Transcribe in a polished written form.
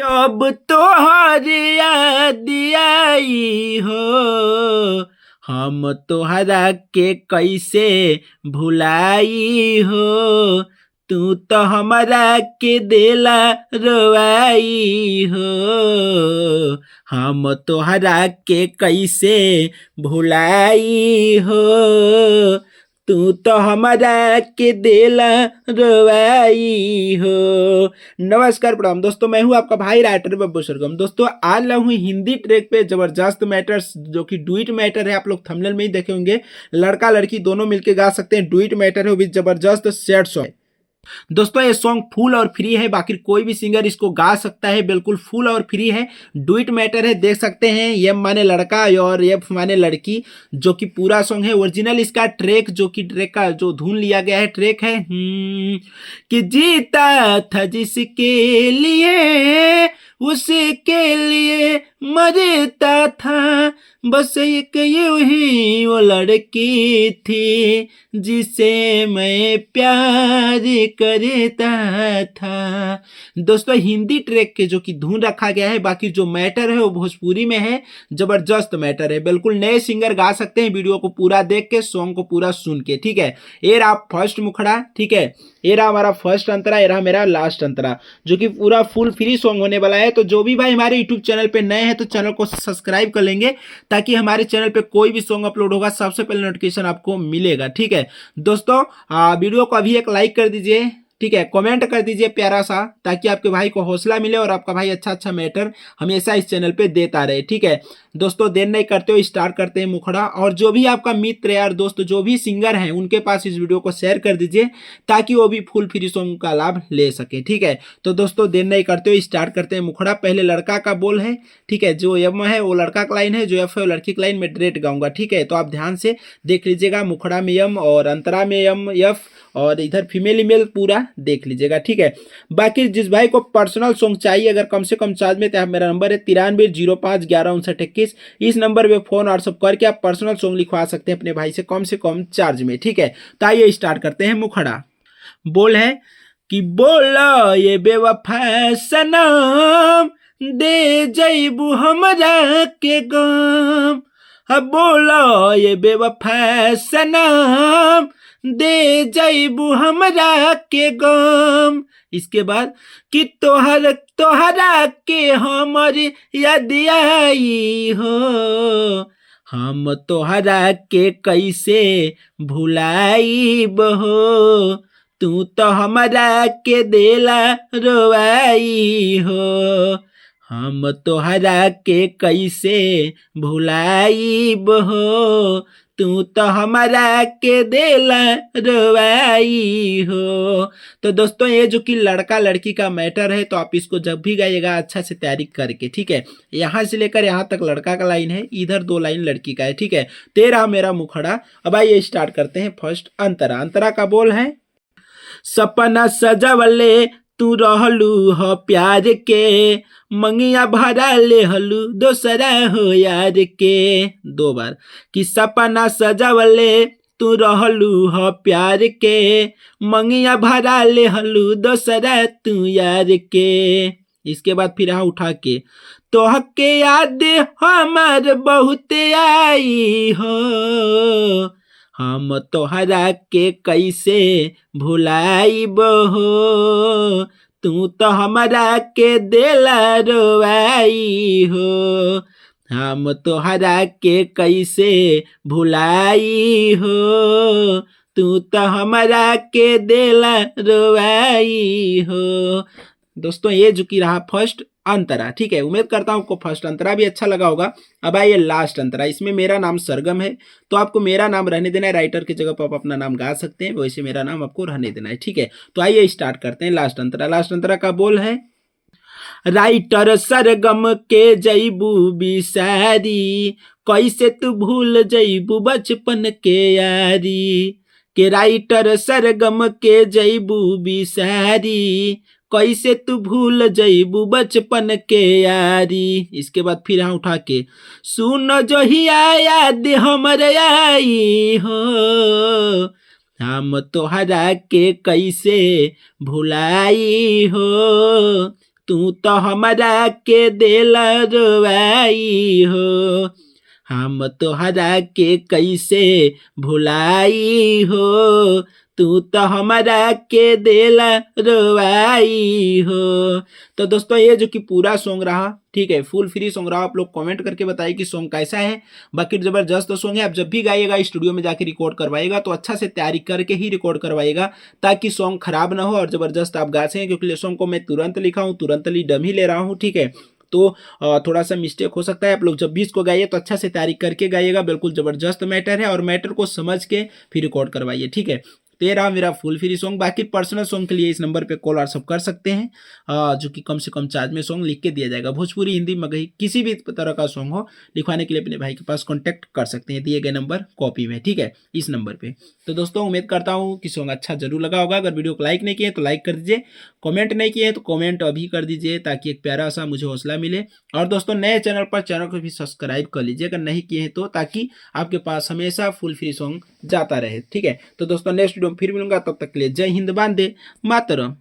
अब तोहर याद आई हो, हम तोहरा के कैसे भुलाई हो। तू तो हमरा के देला रोवाई हो, हम तोहरा के कैसे भुलाई हो। तू तो हमरा के देला रोवाई हो। नमस्कार प्रणाम दोस्तों, मैं हूं आपका भाई राइटर बब्बू सरगम। दोस्तों आज ला हूं हिंदी ट्रैक पे जबरदस्त मैटर्स, जो कि डुइट मैटर है। आप लोग थंबनेल में ही देखे होंगे, लड़का लड़की दोनों मिलके गा सकते हैं। डुइट मैटर है, वो भी जबरदस्त सैड सॉन्ग। दोस्तों ये सॉन्ग फुल और फ्री है, बाकी कोई भी सिंगर इसको गा सकता है, बिल्कुल फुल और फ्री है। डुइट मैटर है, देख सकते हैं। एम माने लड़का और एफ माने लड़की, जो कि पूरा सॉन्ग है। ओरिजिनल इसका ट्रैक, जो कि ट्रैक का जो धुन लिया गया है, ट्रैक है कि जीता था जिसके लिए उसके लिए मरता था, बस एक यूं ही वो लड़की थी जिसे मैं प्यार करता था। दोस्तों हिंदी ट्रैक के जो कि धुन रखा गया है, बाकी जो मैटर है वो भोजपुरी में है। जबरदस्त मैटर है, बिल्कुल नए सिंगर गा सकते हैं। वीडियो को पूरा देख के, सॉन्ग को पूरा सुन के, ठीक है। ये रहा फर्स्ट मुखड़ा, ठीक है। ये रहा हमारा फर्स्ट अंतरा, ये रहा मेरा लास्ट अंतरा, जो कि पूरा फुल फ्री सॉन्ग होने वाला है। तो जो भी भाई हमारे यूट्यूब चैनल पे नए हैं तो चैनल को सब्सक्राइब कर लेंगे, ताकि हमारे चैनल पे कोई भी सॉन्ग अपलोड होगा सबसे पहले नोटिफिकेशन आपको मिलेगा, ठीक है। दोस्तों वीडियो को अभी एक लाइक कर दीजिए, ठीक है। कमेंट कर दीजिए प्यारा सा, ताकि आपके भाई को हौसला मिले और आपका भाई अच्छा अच्छा मैटर हमेशा इस चैनल पे देता रहे, ठीक है। दोस्तों देर नहीं करते हो, स्टार्ट करते हैं मुखड़ा। और जो भी आपका मित्र यार दोस्त जो भी सिंगर हैं, उनके पास इस वीडियो को शेयर कर दीजिए, ताकि वो भी फुल फ्री सॉन्ग का लाभ ले सके, ठीक है। तो दोस्तों देर नहीं करते हो, स्टार्ट करते हैं मुखड़ा। पहले लड़का का बोल है, ठीक है। जो एम है वो लड़का का लाइन है, जो एफ है वो लड़की की लाइन में डायरेक्ट गाऊंगा, ठीक है। तो आप ध्यान से देख लीजिएगा। मुखड़ा में एम और अंतरा में एम एफ और इधर फीमेल ईमेल पूरा देख लीजिएगा, ठीक है। बाकी जिस भाई को पर्सनल सॉन्ग चाहिए, अगर कम से कम चार्ज में, तो मेरा नंबर है 9305115961। इस नंबर पे फोन व्हाट्सअप करके आप पर्सनल सॉन्ग लिखवा सकते हैं अपने भाई से कम चार्ज में, ठीक है। तो आइए स्टार्ट करते हैं मुखड़ा। बोल है कि बोला ये बेवफा सनम, दे जइबू हमरा के गम। अब बोला ये बेवफा सनम, दे जइबू हमरा के गम। इसके बाद कि तोहरा के हमर याद आई हो, हम तोहरा के कैसे भुलाईब हो। तू तो हमरा के देला रोवाई हो, हम तोहरा के कैसे भुलाईब हो। तू तो हमारा के देला रोवाई हो। तो दोस्तों ये जो कि लड़का लड़की का मैटर है, तो आप इसको जब भी गाइएगा अच्छा से तैयारी करके, ठीक है। यहाँ से लेकर यहाँ तक लड़का का लाइन है, इधर 2 लाइन लड़की का है, ठीक है। तेरा मेरा मुखड़ा। अब आइए स्टार्ट करते हैं फर्स्ट अंतरा। अंतरा का बोल है सपना सजावले तू रहलू हो प्यार के, मंगिया भरा ले हलू दोसरा हो यार के। 2 बार कि सपना सजावले तू रहलू हो प्यार के, मंगिया भरा ले हलू दोसरा तू यार के। इसके बाद फिर यहाँ उठा के तोह के याद हमार बहुत आई हो, हम तोहरा के कैसे भुलाईब हो। तू तो हमरा के देला रोवाई हो, हम तोहरा के कैसे भुलाई हो। तू तो हमरा के देला रोवाई हो। दोस्तों ये जो कि रहा फर्स्ट अंतरा, ठीक है। उम्मीद करता हूँ आपको फर्स्ट अंतरा भी अच्छा लगा होगा। अब आइए लास्ट अंतरा। इसमें मेरा नाम सरगम है, तो आपको मेरा नाम रहने देना है। राइटर की जगह पर आप अपना नाम गा सकते हैं, वैसे मेरा नाम आपको रहने देना है, ठीक है। तो आइए स्टार्ट करते हैं लास्ट अंतरा। लास्ट अंतरा का बोल है राइटर सरगम के जइबू बिसारी, कैसे तू भूल जइबू बचपन के यारी। के राइटर सरगम के जइबू बिसारी, कैसे तू भूल जइबू बचपन के यारी। इसके बाद फिर यहाँ उठा के सुन जो ही याद हमर आई हो, हम तोहरा के कैसे भुलाई हो। तू तो हमरा के देला रोवाई हो, हम तोहरा के कैसे भुलाई हो, तू तो हमरा के देला रोवाई हो। तो दोस्तों ये जो कि पूरा सॉन्ग रहा, ठीक है, फुल फ्री सॉन्ग रहा। आप लोग कमेंट करके बताइए कि सॉन्ग कैसा है। बाकी जबरदस्त सॉन्ग है। आप जब भी गाइएगा स्टूडियो में जाके रिकॉर्ड करवाइएगा तो अच्छा से तैयारी करके ही रिकॉर्ड करवाइएगा, ताकि सॉन्ग खराब ना हो और जबरदस्त आप गा सकें। क्योंकि सॉन्ग को मैं तुरंत लिखा हूँ, तुरंत डम ही ले रहा हूँ, ठीक है। तो थोड़ा सा मिस्टेक हो सकता है। आप लोग जब भी इसको गाइए तो अच्छा से तैयारी करके गाइएगा। बिल्कुल जबरदस्त मैटर है और मैटर को समझ के फिर रिकॉर्ड करवाइए, ठीक है। तो ये रहा मेरा फुल फ्री सॉन्ग। बाकी पर्सनल सॉन्ग के लिए इस नंबर पे कॉल व्हाट्सअप कर सकते हैं, जो कि कम से कम चार्ज में सॉन्ग लिख के दिया जाएगा। भोजपुरी, हिंदी, मगही, किसी भी तरह का सॉन्ग हो, लिखवाने के लिए अपने भाई के पास कॉन्टैक्ट कर सकते हैं, दिए गए नंबर कॉपी में, ठीक है, इस नंबर पे। तो दोस्तों उम्मीद करता हूँ कि सॉन्ग अच्छा जरूर लगा होगा। अगर वीडियो को लाइक नहीं किए तो लाइक कर दीजिए, कमेंट नहीं किए तो कमेंट अभी कर दीजिए, ताकि एक प्यारा सा मुझे हौसला मिले। और दोस्तों नए चैनल पर चैनल को भी सब्सक्राइब कर लीजिए अगर नहीं किए हैं तो, ताकि आपके पास हमेशा फुल फ्री सॉन्ग जाता रहे, ठीक है। तो दोस्तों नेक्स्ट वीडियो में फिर मिलूंगा, तब तक के लिए जय हिंद, वंदे मातरम।